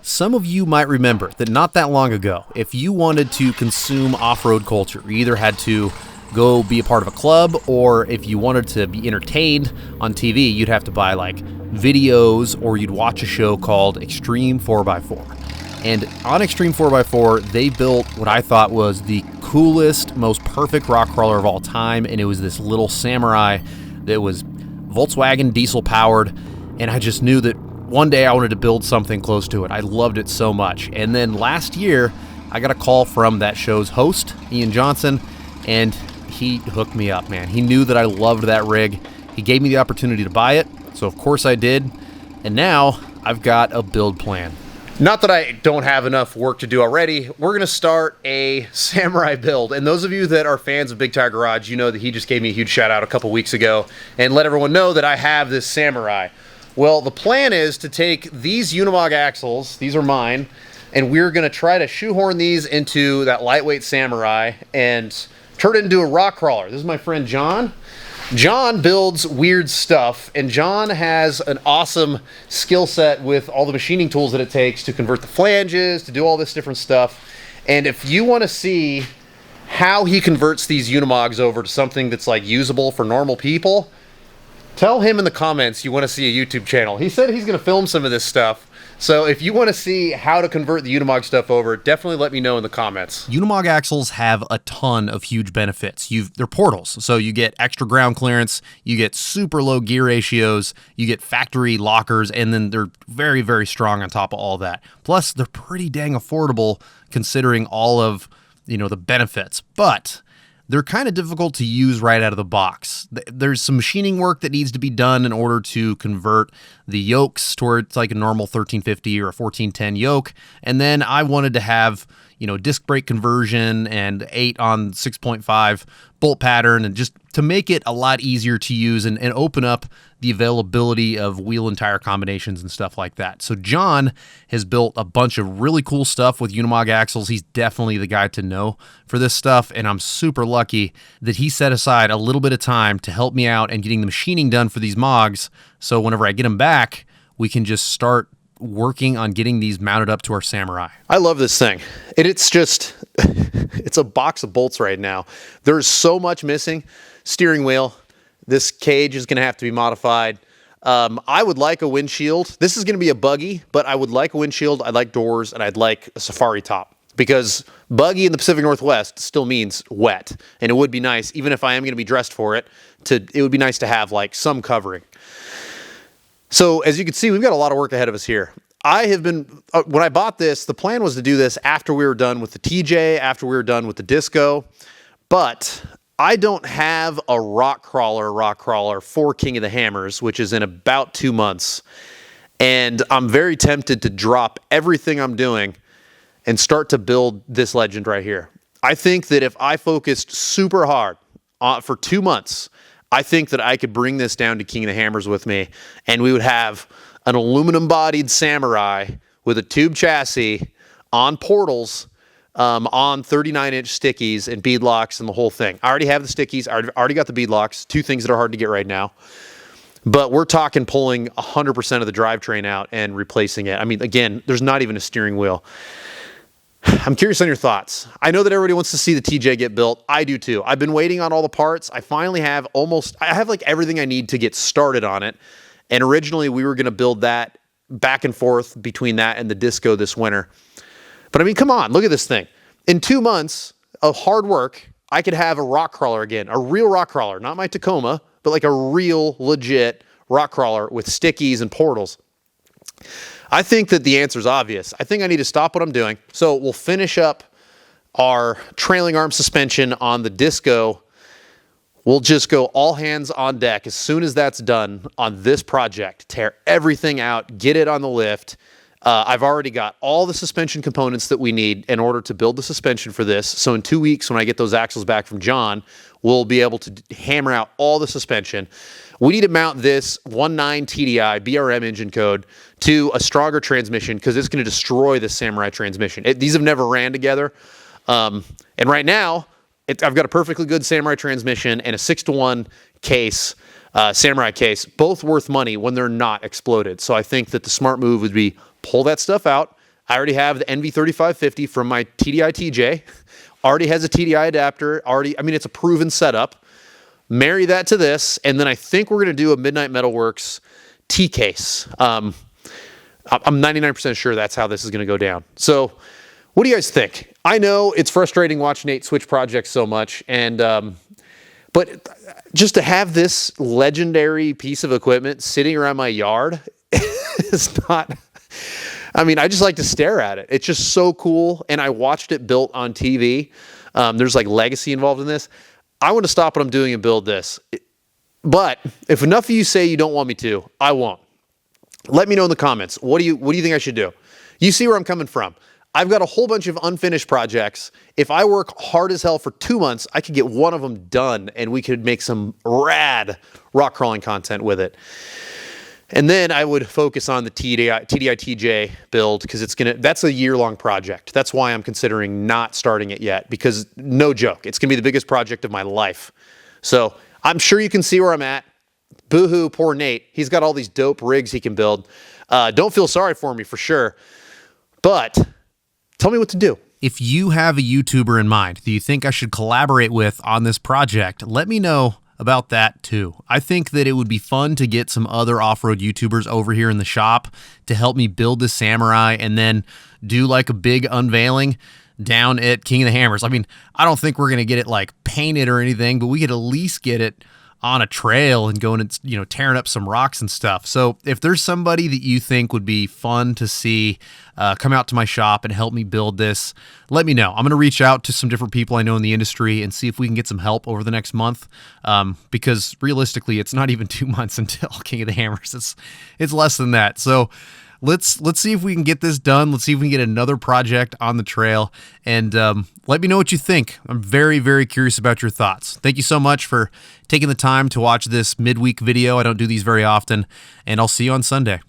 Some of you might remember that not that long ago, if you wanted to consume off-road culture, you either had to go be a part of a club, or if you wanted to be entertained on TV, you'd have to buy like videos, or you'd watch a show called Xtreme 4x4. And on Xtreme 4x4, they built what I thought was the coolest, most perfect rock crawler of all time, and it was this little Samurai that was Volkswagen diesel powered, and I just knew that one day I wanted to build something close to it. I loved it so much. And then last year, I got a call from that show's host, Ian Johnson, and he hooked me up, man. He knew that I loved that rig. He gave me the opportunity to buy it, so of course I did. And now I've got a build plan. Not that I don't have enough work to do already. We're going to start a Samurai build. And those of you that are fans of Big Tire Garage, you know that he just gave me a huge shout out a couple weeks ago and let everyone know that I have this Samurai. Well, the plan is to take these Unimog axles, these are mine, and we're going to try to shoehorn these into that lightweight Samurai and turn it into a rock crawler. This is my friend John. John builds weird stuff, and John has an awesome skill set with all the machining tools that it takes to convert the flanges, to do all this different stuff. And if you want to see how he converts these Unimogs over to something that's like usable for normal people, tell him in the comments you want to see a YouTube channel. He said he's going to film some of this stuff. So if you want to see how to convert the Unimog stuff over, definitely let me know in the comments. Unimog axles have a ton of huge benefits. They're portals, so you get extra ground clearance, you get super low gear ratios, you get factory lockers, and then they're very, very strong on top of all that. Plus, they're pretty dang affordable considering all of, the benefits. But they're kind of difficult to use right out of the box. There's some machining work that needs to be done in order to convert the yokes towards like a normal 1350 or a 1410 yoke. And then I wanted to have, disc brake conversion and 8 on 6.5 bolt pattern, and just to make it a lot easier to use and open up the availability of wheel and tire combinations and stuff like that. So John has built a bunch of really cool stuff with Unimog axles. He's definitely the guy to know for this stuff, and I'm super lucky that he set aside a little bit of time to help me out and getting the machining done for these Mogs, so whenever I get them back, we can just start working on getting these mounted up to our Samurai. I love this thing. It's just, it's a box of bolts right now. There's so much missing. Steering wheel. This cage is going to have to be modified. I would like a windshield. This is going to be a Buggy, but I would like a windshield. I'd like doors, and I'd like a safari top, because Buggy in the Pacific Northwest still means wet, and it would be nice, even if I am going to be dressed for it, it would be nice to have like some covering. So as you can see, we've got a lot of work ahead of us here. I have been, when I bought this, the plan was to do this after we were done with the TJ, after we were done with the Disco, but I don't have a rock crawler for King of the Hammers, which is in about 2 months. And I'm very tempted to drop everything I'm doing and start to build this legend right here. I think that if I focused super hard for 2 months, I think that I could bring this down to King of the Hammers with me, and we would have an aluminum-bodied Samurai with a tube chassis on portals, on 39-inch stickies and bead locks and the whole thing. I already have the stickies. I already got the bead locks, 2 things that are hard to get right now. But we're talking pulling 100% of the drivetrain out and replacing it. I mean, again, there's not even a steering wheel. I'm curious on your thoughts. I know that everybody wants to see the TJ get built. I do too. I've been waiting on all the parts. I finally have I have like everything I need to get started on it. And originally we were going to build that back and forth between that and the Disco this winter. But I mean, come on, look at this thing. In 2 months of hard work, I could have a rock crawler again, a real rock crawler, not my Tacoma, but like a real legit rock crawler with stickies and portals. I think that the answer is obvious. I think I need to stop what I'm doing. So we'll finish up our trailing arm suspension on the Disco. We'll just go all hands on deck as soon as that's done on this project. Tear everything out, get it on the lift. I've already got all the suspension components that we need in order to build the suspension for this. So in 2 weeks, when I get those axles back from John, we'll be able to hammer out all the suspension. We need to mount this 1.9 TDI BRM engine code to a stronger transmission, because it's going to destroy the Samurai transmission. These have never ran together. And right now, I've got a perfectly good Samurai transmission and a 6-to-1 case, Samurai case, both worth money when they're not exploded. So I think that the smart move would be pull that stuff out, I already have the NV3550 from my TDI TJ. Already has a TDI adapter. I mean, it's a proven setup. Marry that to this, and then I think we're going to do a Midnight Metalworks T-case. I'm 99% sure that's how this is going to go down. So what do you guys think? I know it's frustrating watching Nate switch projects so much, and but just to have this legendary piece of equipment sitting around my yard is not... I mean, I just like to stare at it. It's just so cool, and I watched it built on TV. There's like legacy involved in this. I want to stop what I'm doing and build this. But if enough of you say you don't want me to, I won't. Let me know in the comments. What do you think I should do? You see where I'm coming from. I've got a whole bunch of unfinished projects. If I work hard as hell for 2 months, I could get one of them done, and we could make some rad rock crawling content with it. And then I would focus on the TDI TJ build, because that's a year-long project. That's why I'm considering not starting it yet, because no joke, it's gonna be the biggest project of my life. So I'm sure you can see where I'm at. Boo-hoo, poor Nate. He's got all these dope rigs he can build. Don't feel sorry for me for sure, but tell me what to do. If you have a YouTuber in mind that you think I should collaborate with on this project, let me know about that too. I think that it would be fun to get some other off-road YouTubers over here in the shop to help me build this Samurai, and then do like a big unveiling down at King of the Hammers. I mean, I don't think we're going to get it like painted or anything, but we could at least get it on a trail and going and, you know, tearing up some rocks and stuff. So if there's somebody that you think would be fun to see come out to my shop and help me build this, let me know. I'm going to reach out to some different people I know in the industry and see if we can get some help over the next month, because realistically, it's not even 2 months until King of the Hammers. It's less than that. So let's see if we can get this done. Let's see if we can get another project on the trail, and let me know what you think. I'm very, very curious about your thoughts. Thank you so much for taking the time to watch this midweek video. I don't do these very often, and I'll see you on Sunday.